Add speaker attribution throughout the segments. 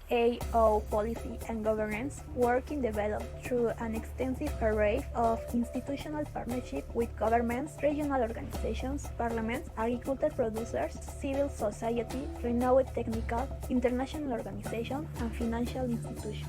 Speaker 1: FAO policy and governance work is developed through an extensive array of institutional partnership with governments, regional organizations, parliaments, agricultural producers, civil society, renowned technical, international organizations, and financial institutions.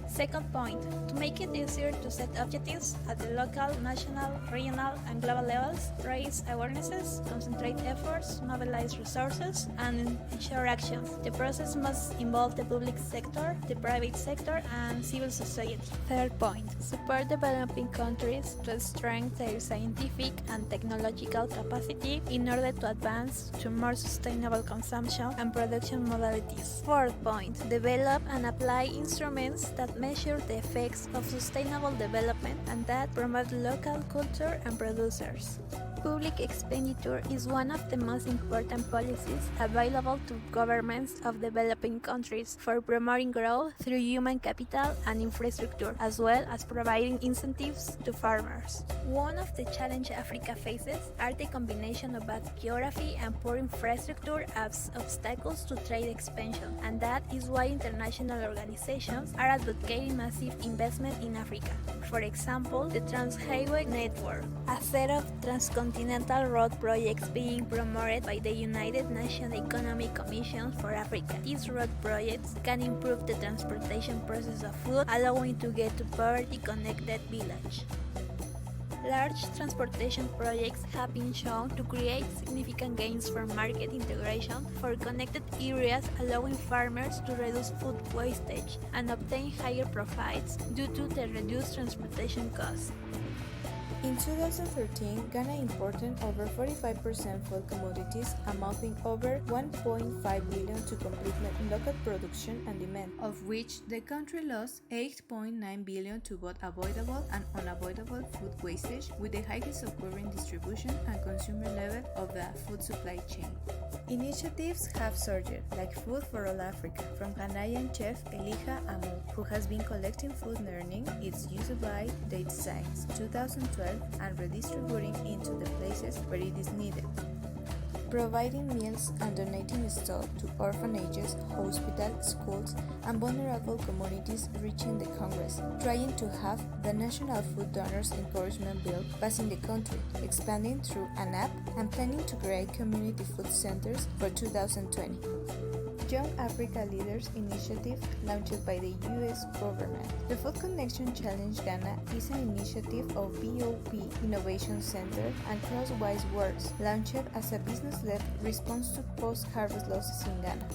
Speaker 2: Second point, to make it easier to set objectives at the local, national, regional, and global levels, raise awarenesses, concentrate efforts, mobilize resources, and ensure actions. The process must involve the public sector, the private sector, and civil society. Third point, support developing countries to strengthen their scientific and technological capacity in order to advance to more sustainable consumption and production modalities. Fourth point, develop and apply instruments that measure the effects of sustainable development and that promote local culture and producers. Public expenditure is one of the most important policies available to governments of developing countries for promoting growth through human capital and infrastructure, as well as providing incentives to farmers. One of the challenges Africa faces are the combination of bad geography and poor infrastructure as obstacles to trade expansion, and that is why international organizations are advocating massive investment in Africa. For example, the Trans-Highway Network, a set of transcontinental road projects being promoted by the United Nations Economic Commission for Africa. These road projects can improve the transportation process of food, allowing to get to poverty-connected village. Large transportation projects have been shown to create significant gains for market integration for connected areas, allowing farmers to reduce food wastage and obtain higher profits due to the reduced transportation costs.
Speaker 3: In 2013, Ghana imported over 45% food commodities amounting over 1.5 billion to complete local production and demand, of which the country lost 8.9 billion to both avoidable and unavoidable food wastage, with the highest occurring distribution and consumer level of the food supply chain. Initiatives have surged, like Food for All Africa, from Ghanaian chef Elijah Amu, who has been collecting food and learning its use by date since 2012 and redistributing into the places where it is needed. Providing meals and donating stock to orphanages, hospitals, schools, and vulnerable communities reaching the Congress, trying to have the National Food Donors Encouragement Bill passed in the country, expanding through an app, and planning to create community food centers for 2020. Young Africa Leaders Initiative launched by the U.S. government. The Food Connection Challenge Ghana is an initiative of BOP Innovation Center and Crosswise Works, launched as a business-led response to post-harvest losses in Ghana.